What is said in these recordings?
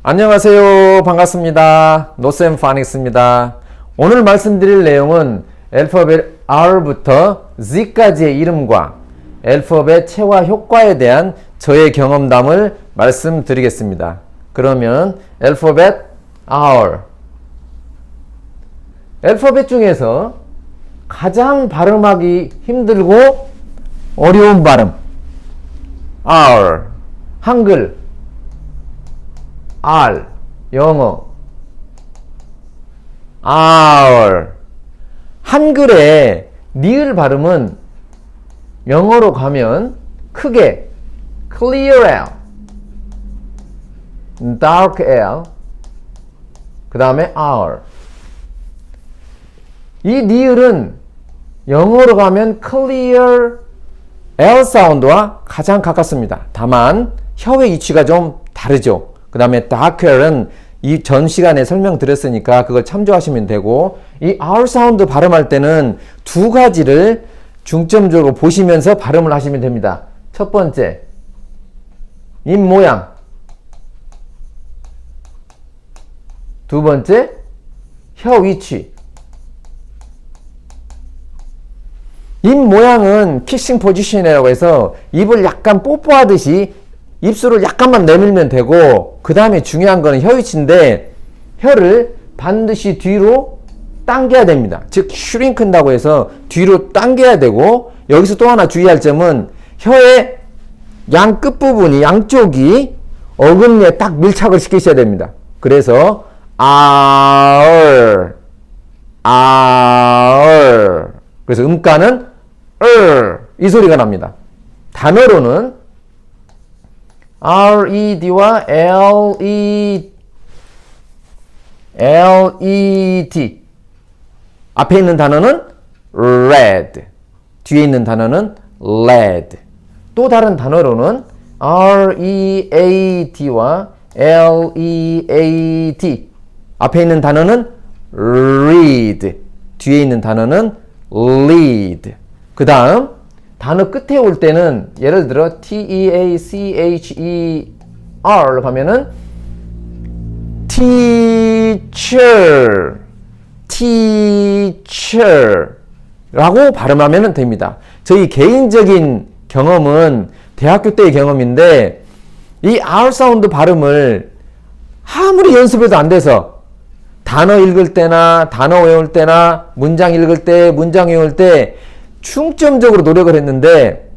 안녕하세요. 반갑습니다. 노쌤 파닉스입니다. 오늘 말씀드릴 내용은 알파벳 R부터 Z까지의 이름과 알파벳 체화 효과에 대한 저의 경험담을 말씀드리겠습니다. 그러면 알파벳 R. 알파벳 중에서 가장 발음하기 힘들고 어려운 발음 R. 한글 R, 영어 R. 한글의 니을 발음은 영어로 가면 크게 clear L, dark L, 그 다음에 R. 이 니을은 영어로 가면 clear L 사운드와 가장 가깝습니다. 다만 혀의 위치가 좀 다르죠. 그 다음에 darker은 이 전 시간에 설명드렸으니까 그걸 참조하시면 되고, 이 R 사운드 발음할 때는 두 가지를 중점적으로 보시면서 발음을 하시면 됩니다. 첫 번째, 입 모양. 두 번째, 혀 위치. 입 모양은 키싱 포지션이라고 해서 입을 약간 뽀뽀하듯이 입술을 약간만 내밀면 되고, 그 다음에 중요한 거는 혀 위치인데 혀를 반드시 뒤로 당겨야 됩니다. 즉 슈링크한다고 해서 뒤로 당겨야 되고, 여기서 또 하나 주의할 점은 혀의 양 끝부분이 양쪽이 어금니에 딱 밀착을 시키셔야 됩니다. 그래서 R, R. 그래서 음가는 이 소리가 납니다. 단어로는 RED와 LET. 앞에 있는 단어는 red, 뒤에 있는 단어는 lead. 또 다른 단어로는 REAT와 LEAT. 앞에 있는 단어는 read, 뒤에 있는 단어는 lead. 그 다음 단어 끝에 올 때는 예를 들어 TEACHER 가면은 teacher, teacher 라고 발음하면 됩니다. 저희 개인적인 경험은 대학교 때의 경험인데, 이 R 사운드 발음을 아무리 연습해도 안 돼서 단어 읽을 때나 단어 외울 때나 문장 읽을 때, 문장 외울 때 중점적으로 노력을 했는데,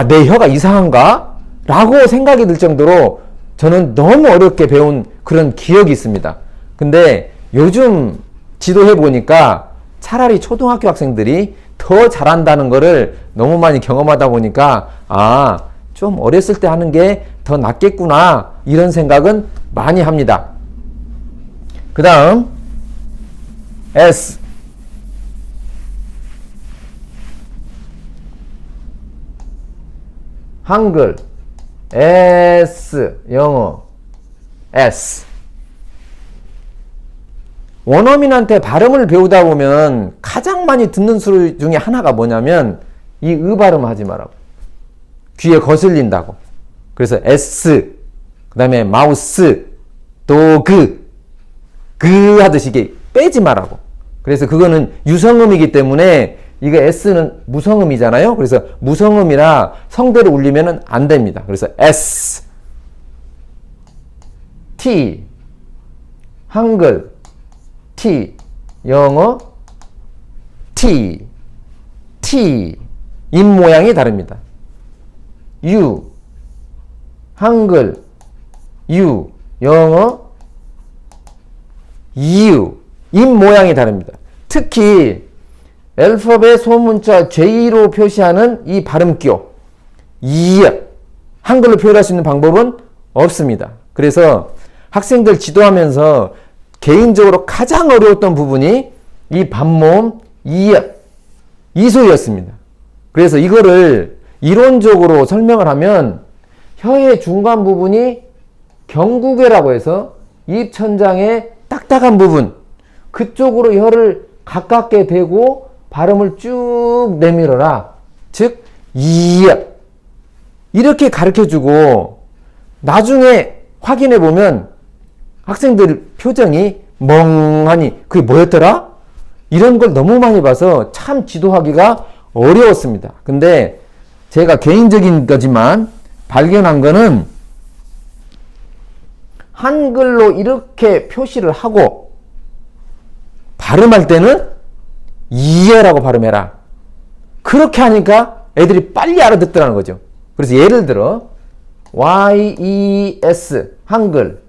내 혀가 이상한가? 라고 생각이 들 정도로 저는 너무 어렵게 배운 그런 기억이 있습니다. 근데 요즘 지도해 보니까 차라리 초등학교 학생들이 더 잘한다는 거를 너무 많이 경험하다 보니까 좀 어렸을 때 하는 게 더 낫겠구나, 이런 생각은 많이 합니다. 그 다음 S. 한글 S, 영어 S. 원어민한테 발음을 배우다 보면 가장 많이 듣는 소리 중에 하나가 뭐냐면 이 발음 하지 말라고, 귀에 거슬린다고. 그래서 S, 그 다음에 마우스, 도그, 그 하듯이 이게 빼지 말라고. 그래서 그거는 유성음이기 때문에, 이거 S는 무성음이잖아요. 그래서 무성음이라 성대로 울리면 안 됩니다. 그래서 S, T, 한글, T, 영어, T, T. 입 모양이 다릅니다. U, 한글, U, 영어, U. 입 모양이 다릅니다. 특히 알파벳 소문자 J로 표시하는 이 발음기호 한글로 표현할 수 있는 방법은 없습니다. 그래서 학생들 지도하면서 개인적으로 가장 어려웠던 부분이 이 반모음 이 소리였습니다. 그래서 이거를 이론적으로 설명을 하면 혀의 중간 부분이 경구괴라고 해서 입 천장의 딱딱한 부분, 그쪽으로 혀를 가깝게 대고 발음을 쭉 내밀어라. 즉 이렇게 가르쳐주고, 나중에 확인해 보면 학생들 표정이 멍하니 그게 뭐였더라? 이런 걸 너무 많이 봐서 참 지도하기가 어려웠습니다. 근데 제가 개인적인 거지만 발견한 거는 한글로 이렇게 표시를 하고 발음할 때는 이해라고 발음해라. 그렇게 하니까 애들이 빨리 알아듣더라는 거죠. 그래서 예를 들어 YES 한글,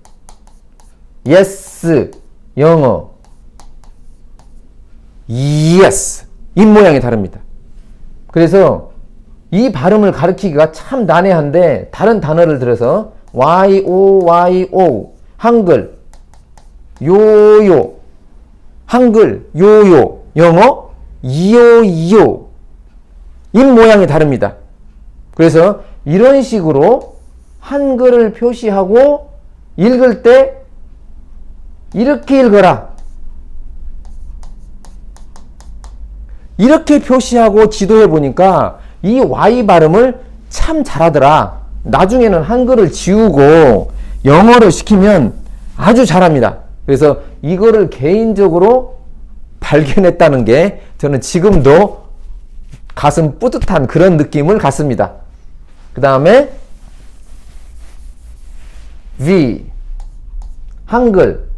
yes 영어, yes 입 모양이 다릅니다. 그래서 이 발음을 가르치기가 참 난해한데 다른 단어를 들어서 YOYO 한글 요요 한글 요요 영어 이요 입 모양이 다릅니다. 그래서 이런 식으로 한글을 표시하고 읽을 때 이렇게 읽어라. 이렇게 표시하고 지도해 보니까 이 Y 발음을 참 잘하더라. 나중에는 한글을 지우고 영어로 시키면 아주 잘합니다. 그래서 이거를 개인적으로 발견했다는 게 저는 지금도 가슴 뿌듯한 그런 느낌을 갖습니다. 그 다음에 V 한글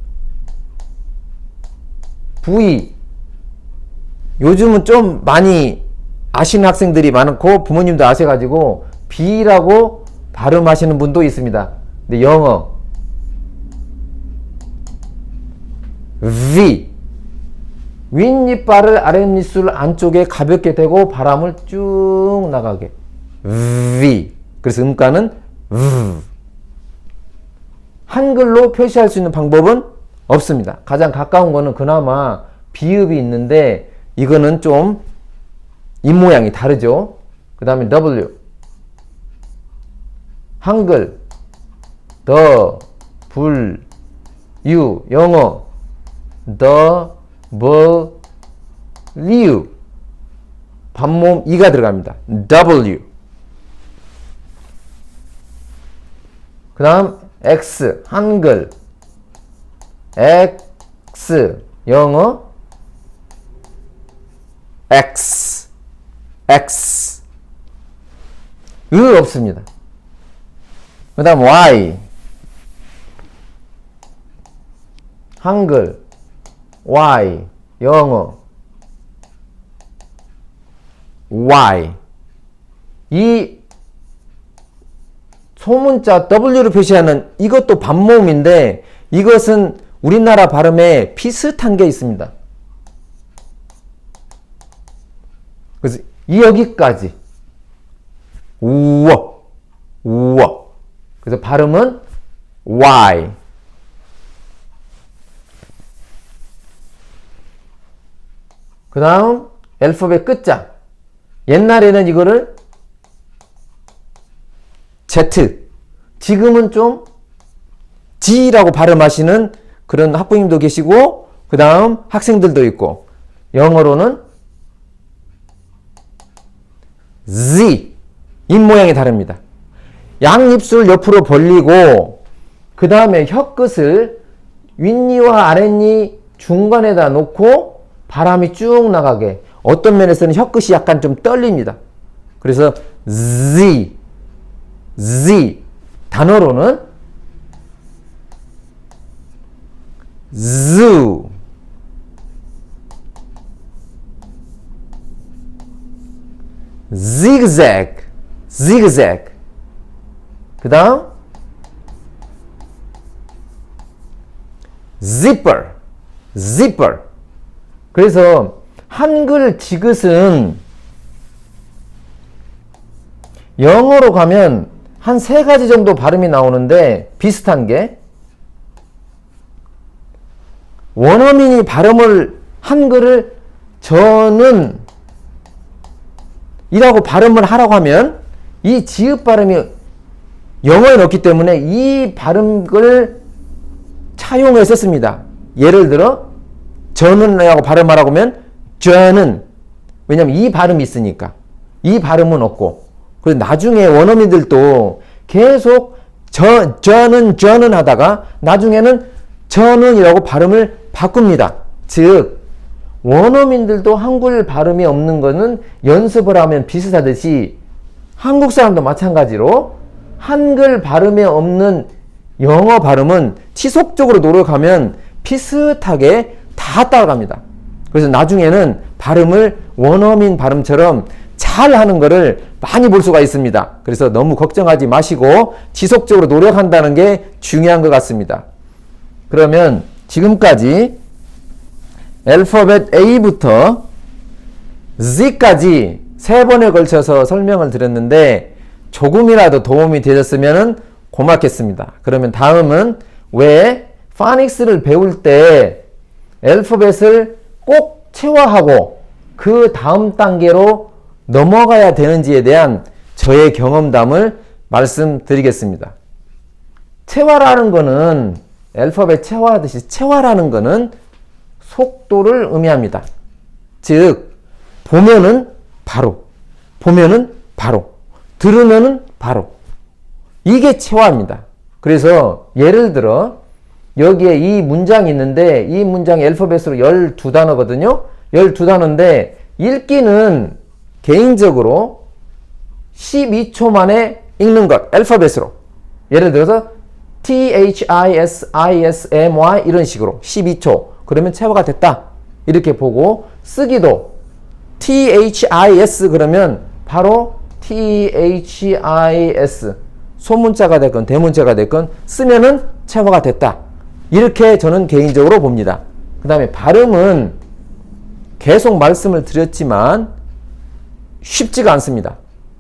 V 요즘은 좀 많이 아시는 학생들이 많고 부모님도 아셔가지고 B라고 발음하시는 분도 있습니다. 근데 영어 V 윗니빨을 아랫입술 안쪽에 가볍게 대고 바람을 쭉 나가게 V 그래서 음가는 V 한글로 표시할 수 있는 방법은 없습니다. 가장 가까운 거는 그나마 비읍이 있는데 이거는 좀 입모양이 다르죠. 그 다음에 W 한글 the, 불, 유 영어 the, w 반모음 이가 들어갑니다. W 그 다음 X 한글 X 영어 X 으 없습니다. 그 다음 Y 한글 Y 영어 Y 이 소문자 W를 표시하는 이것도 반모음인데 이것은 우리나라 발음에 비슷한 게 있습니다. 그래서 여기까지 우와 그래서 발음은 Y 그 다음 알파벳 끝자 옛날에는 이거를 Z 지금은 좀 G라고 발음하시는 그런 학부모님도 계시고 그 다음 학생들도 있고 영어로는 Z 입 모양이 다릅니다. 양입술 옆으로 벌리고 그 다음에 혀끝을 윗니와 아랫니 중간에다 놓고 바람이 쭉 나가게 어떤 면에서는 혀끝이 약간 좀 떨립니다. 그래서 Z 단어로는 zoo zigzag 그 다음 zipper 그래서 한글 지긋은 영어로 가면 한 3가지 정도 발음이 나오는데 비슷한 게 원어민이 발음을 한글을 저는 이라고 발음을 하라고 하면 이 지읒 발음이 영어에 넣기 때문에 이 발음을 차용해서 씁니다. 예를 들어 저는 라고 발음하라고 하면 저는 왜냐면 이 발음이 있으니까 이 발음은 없고 그리고 나중에 원어민들도 계속 저는 하다가 나중에는 저는이라고 발음을 바꿉니다. 즉 원어민들도 한글 발음이 없는 거는 연습을 하면 비슷하듯이 한국 사람도 마찬가지로 한글 발음이 없는 영어 발음은 지속적으로 노력하면 비슷하게 다 따라갑니다. 그래서 나중에는 발음을 원어민 발음처럼 잘 하는 거를 많이 볼 수가 있습니다. 그래서 너무 걱정하지 마시고 지속적으로 노력한다는 게 중요한 것 같습니다. 그러면 지금까지 알파벳 A부터 Z까지 3번에 걸쳐서 설명을 드렸는데 조금이라도 도움이 되셨으면 고맙겠습니다. 그러면 다음은 왜 파닉스를 배울 때 알파벳을 꼭 체화하고 그 다음 단계로 넘어가야 되는지에 대한 저의 경험담을 말씀드리겠습니다. 체화라는 거는 알파벳 체화하듯이 체화라는 거는 속도를 의미합니다. 즉 보면은 바로, 보면은 바로, 들으면은 바로. 이게 체화입니다. 그래서 예를 들어 여기에 이 문장이 있는데 이 문장이 알파벳으로 12단어거든요. 12단어인데 읽기는 개인적으로 12초 만에 읽는 것, 알파벳으로. 예를 들어서 THISISMY 이런 식으로 12초. 그러면 체화가 됐다. 이렇게 보고 쓰기도 THIS 그러면 바로 THIS 소문자가 됐건 대문자가 됐건 쓰면은 체화가 됐다. 이렇게 저는 개인적으로 봅니다. 그 다음에 발음은 계속 말씀을 드렸지만 쉽지가 않습니다.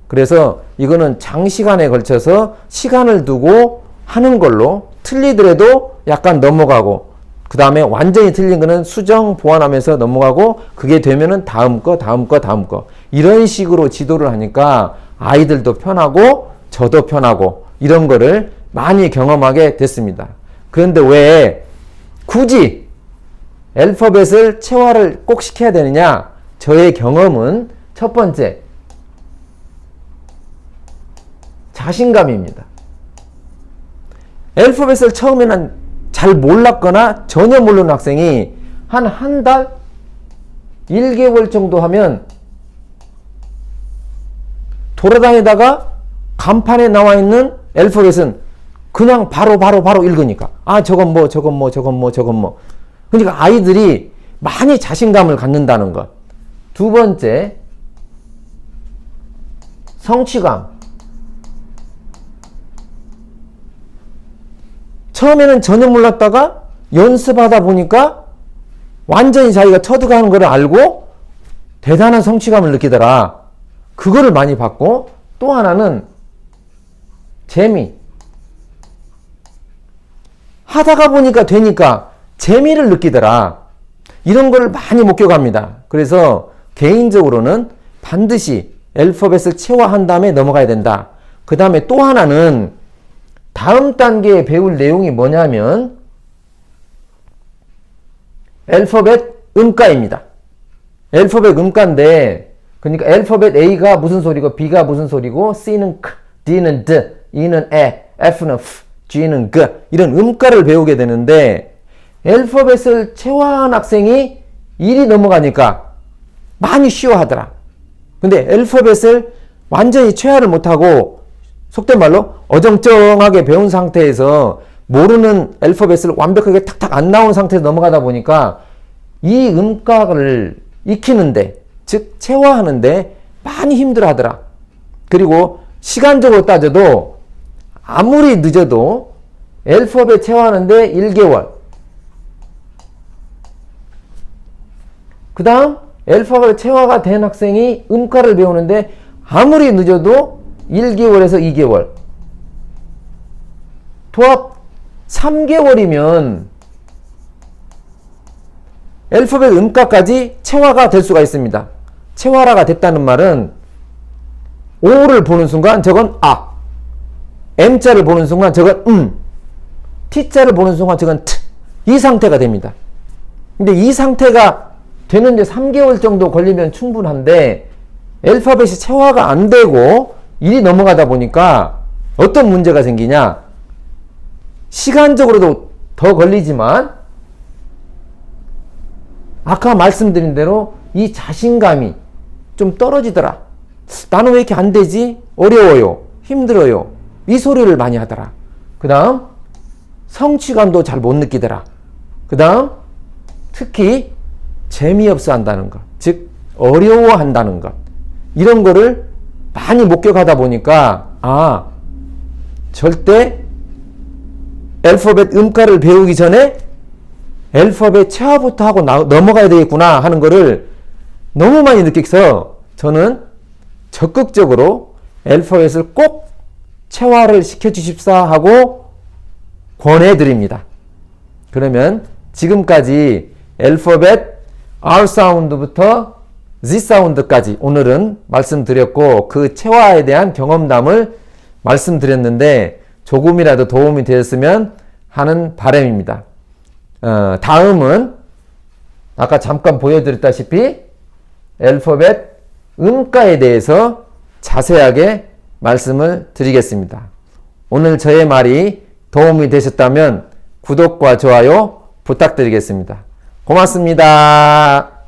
그래서 이거는 장시간에 걸쳐서 시간을 두고 하는 걸로 틀리더라도 약간 넘어가고 그 다음에 완전히 틀린 거는 수정 보완하면서 넘어가고 그게 되면은 다음 거 이런 식으로 지도를 하니까 아이들도 편하고 저도 편하고 이런 거를 많이 경험하게 됐습니다. 그런데 왜 굳이 알파벳을 체화를 꼭 시켜야 되느냐? 저의 경험은 첫 번째 자신감입니다. 알파벳을 처음에는 잘 몰랐거나 전혀 모르는 학생이 한 달, 1개월 정도 하면 돌아다니다가 간판에 나와 있는 알파벳은 그냥 바로 읽으니까. 아, 저건 뭐. 그러니까 아이들이 많이 자신감을 갖는다는 것. 두 번째, 성취감. 처음에는 전혀 몰랐다가 연습하다 보니까 완전히 자기가 터득하는 걸 알고 대단한 성취감을 느끼더라. 그거를 많이 받고 또 하나는 재미. 하다가 보니까 되니까 재미를 느끼더라. 이런 걸 많이 목격합니다. 그래서 개인적으로는 반드시 알파벳을 체화한 다음에 넘어가야 된다. 그 다음에 또 하나는 다음 단계에 배울 내용이 뭐냐면 알파벳 음가입니다. 알파벳 음가인데 그러니까 알파벳 A가 무슨 소리고 B가 무슨 소리고 C는 K, D는 D, E는 에, F는 F, G는 G 이런 음가를 배우게 되는데 알파벳을 체화한 학생이 일이 넘어가니까 많이 쉬워하더라. 근데 알파벳을 완전히 체화를 못하고 속된 말로 어정쩡하게 배운 상태에서 모르는 알파벳을 완벽하게 탁탁 안 나온 상태에서 넘어가다 보니까 이 음가를 익히는데 즉 체화하는데 많이 힘들어 하더라. 그리고 시간적으로 따져도 아무리 늦어도 알파벳 체화하는데 1개월 그 다음 알파벳 체화가 된 학생이 음가를 배우는데 아무리 늦어도 1개월에서 2개월 도합 3개월이면 알파벳 음가까지 체화가 될 수가 있습니다. 체화라가 됐다는 말은 O를 보는 순간 저건 아, M자를 보는 순간 저건 T자를 보는 순간 저건 T 이 상태가 됩니다. 근데 이 상태가 되는데 3개월 정도 걸리면 충분한데 알파벳이 체화가 안 되고 일이 넘어가다 보니까 어떤 문제가 생기냐? 시간적으로도 더 걸리지만 아까 말씀드린 대로 이 자신감이 좀 떨어지더라. 나는 왜 이렇게 안 되지? 어려워요. 힘들어요. 이 소리를 많이 하더라. 그 다음 성취감도 잘 못 느끼더라. 그 다음 특히 재미없어 한다는 것, 즉 어려워한다는 것, 이런 거를 많이 목격하다 보니까 절대 알파벳 음가를 배우기 전에 알파벳 체화부터 하고 넘어가야 되겠구나 하는 거를 너무 많이 느껴서 저는 적극적으로 알파벳을 꼭 체화를 시켜주십사 하고 권해드립니다. 그러면 지금까지 알파벳 R 사운드부터 Z 사운드까지 오늘은 말씀드렸고 그 체화에 대한 경험담을 말씀드렸는데 조금이라도 도움이 되었으면 하는 바람입니다. 다음은 아까 잠깐 보여드렸다시피 알파벳 음가에 대해서 자세하게 말씀을 드리겠습니다. 오늘 저의 말이 도움이 되셨다면 구독과 좋아요 부탁드리겠습니다. 고맙습니다.